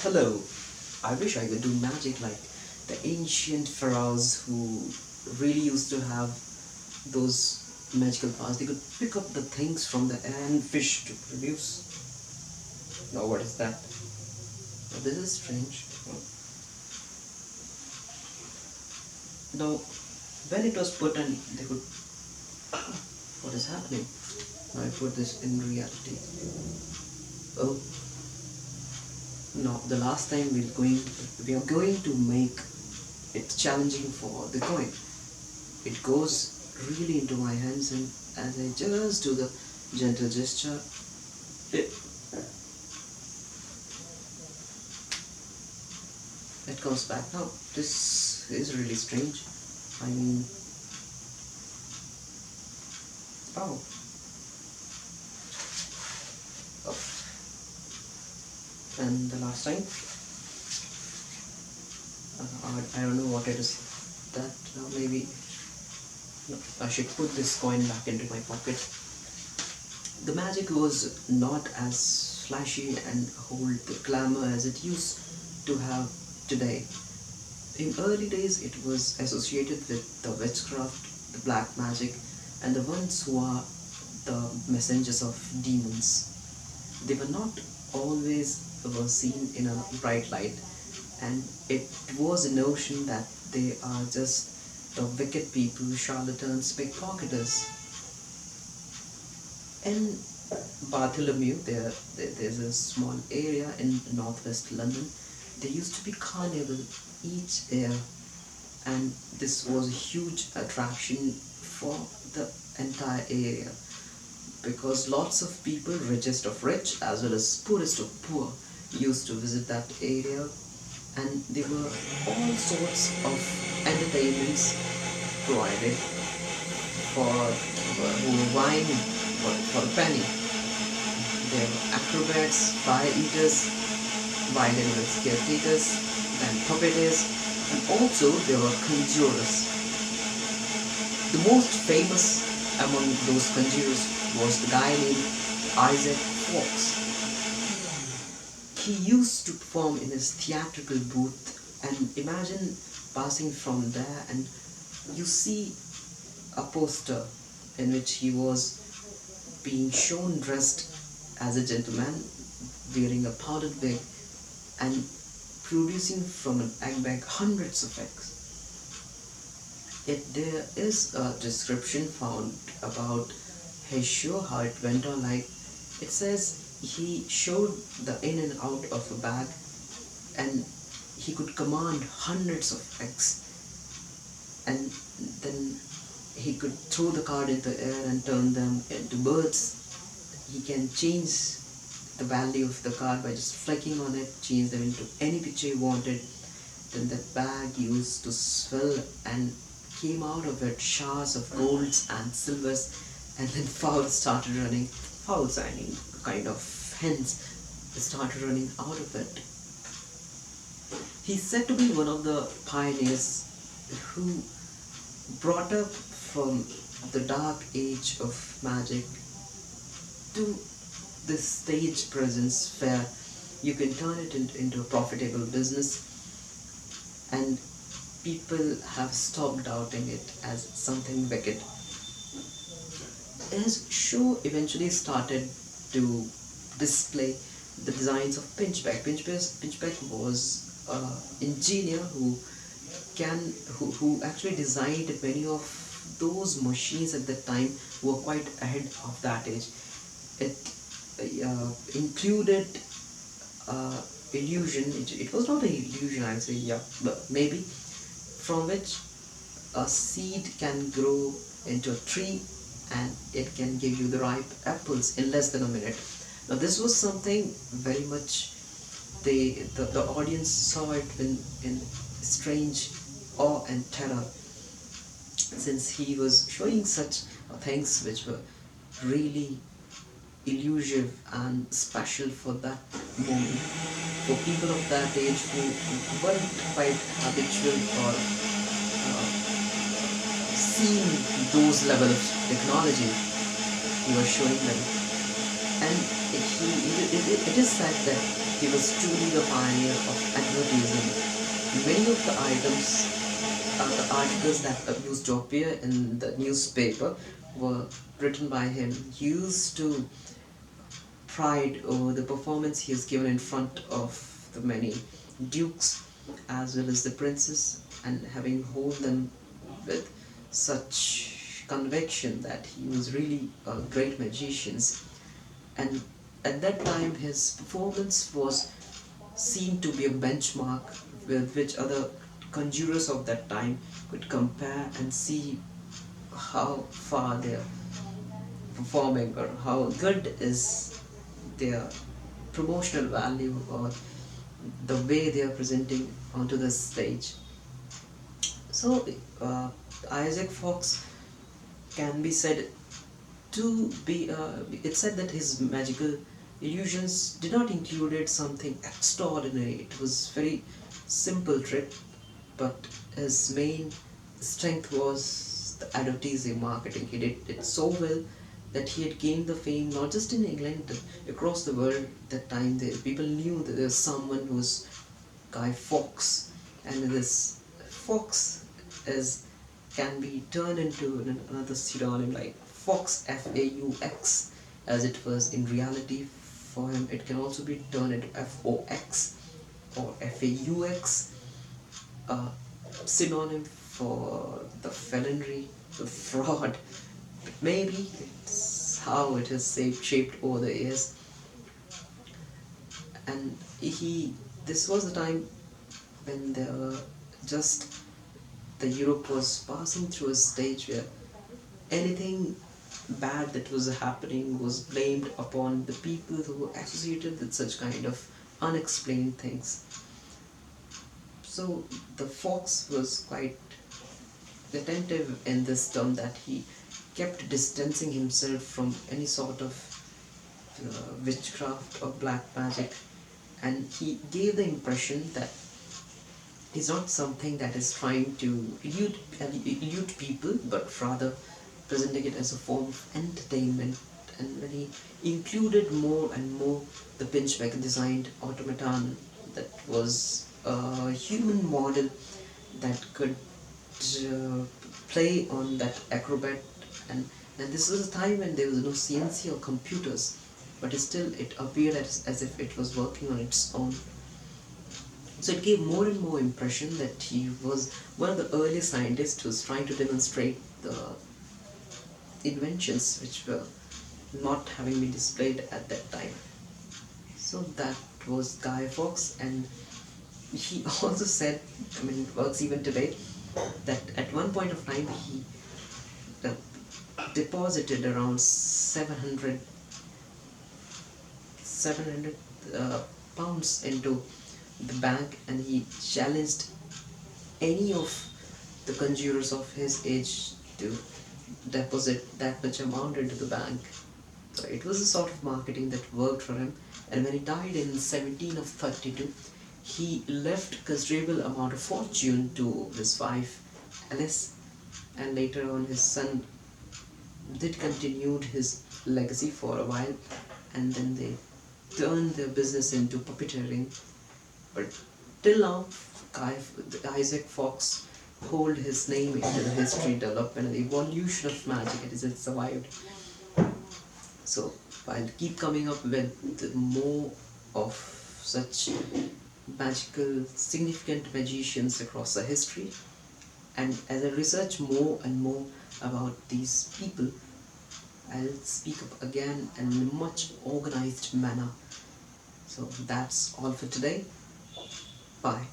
Hello, I wish I could do magic like the ancient pharaohs who really used to have those magical powers. They could pick up the things from the air and fish to produce. Now, what is that? Now, this is strange. Now, when it was put and they could. What is happening? Now, I put this in reality. Oh, no, the last time we are going to make it challenging for the coin. It goes really into my hands, and as I just do the gentle gesture, it, it comes back. Now, this is really strange. I mean, oh, oh. And the last time, I don't know what it is. That maybe no, I should put this coin back into my pocket. The magic was not as flashy and hold the glamour as it used to have today. In early days, it was associated with the witchcraft, the black magic, and the ones who are the messengers of demons. They were not always were seen in a bright light, and it was a notion that they are just the wicked people, charlatans, pickpocketers. In Bartholomew, there's a small area in northwest London. There used to be carnival each year, and this was a huge attraction for the entire area because lots of people, richest of rich as well as poorest of poor, used to visit that area, and there were all sorts of entertainments provided for who were vying for a penny. There were acrobats, fire eaters, violin with caretakers, then puppeteers, and also there were conjurers. The most famous among those conjurers was the guy named Isaac Fawkes. He used to perform in his theatrical booth, and imagine passing from there and you see a poster in which he was being shown dressed as a gentleman wearing a powdered wig and producing from an egg bag hundreds of eggs. There is a description found about his show, how it went on. Like it says, he showed the in and out of a bag, and he could command hundreds of eggs, and then he could throw the card into the air and turn them into birds. He can change the value of the card by just flicking on it, change them into any picture he wanted. Then that bag used to swell and came out of it showers of golds and silvers, and then fowls started running. Fowls, I mean, kind of hens, started running out of it. He's said to be one of the pioneers who brought up from the dark age of magic to this stage presence where you can turn it into a profitable business, and people have stopped doubting it as something wicked. His show eventually started to display the designs of Pinchbeck. Pinchbeck was an engineer who actually designed many of those machines at the time who were quite ahead of that age. It included illusion. It was not an illusion, I'd say, yeah, but maybe from which a seed can grow into a tree and it can give you the ripe apples in less than a minute. Now this was something very much the audience saw it in strange awe and terror, since he was showing such things which were really elusive and special for that moment. For people of that age who weren't quite habitual or seen those level of technology, he was showing them. And it is said that he was truly the pioneer of advertising. Many of the the articles that used to appear in the newspaper were written by him. He used to pride over the performance he has given in front of the many dukes as well as the princes, and having hold them with such conviction that he was really a great magician. And at that time his performance was seen to be a benchmark with which other conjurers of that time could compare and see how far they're performing or how good is their promotional value or the way they are presenting onto the stage. So Isaac Fawkes can be said to be it's said that his magical illusions did not include something extraordinary. It was very simple trick, but his main strength was the advertising marketing. He did it so well that he had gained the fame not just in England but across the world. That time the people knew that there was someone who was Guy Fawkes, and this Fox is can be turned into another pseudonym like Fox, Faux, as it was in reality for him. It can also be turned into Fox or Faux, a synonym for the felonry, the fraud. Maybe it's how it is shaped over the years. And this was the time when there were just the Europe was passing through a stage where anything bad that was happening was blamed upon the people who were associated with such kind of unexplained things. So the Fox was quite attentive in this term that he kept distancing himself from any sort of witchcraft or black magic, and he gave the impression that he's not something that is trying to elude people, but rather presenting it as a form of entertainment. And when he included more and more the pinchbeck designed automaton that was a human model that could uh, play on that acrobat, and this was a time when there was no CNC or computers, but still it appeared as if it was working on its own. So it gave more and more impression that he was one of the early scientists who was trying to demonstrate the inventions which were not having been displayed at that time. So that was Guy Fawkes, and he also said, I mean it works even today, that at one point of time he uh, deposited around 700 pounds into the bank, and he challenged any of the conjurers of his age to deposit that much amount into the bank. So it was a sort of marketing that worked for him, and when he died in 17 of 32, he left considerable amount of fortune to his wife Alice, and later on his son did continued his legacy for a while, and then they turned their business into puppeteering. But till now, Isaac Fawkes hold his name into the history, development, and the evolution of magic. It is survived. So I'll keep coming up with more of such magical, significant magicians across the history. And as I research more and more about these people, I'll speak up again in a much organized manner. So that's all for today. Bye.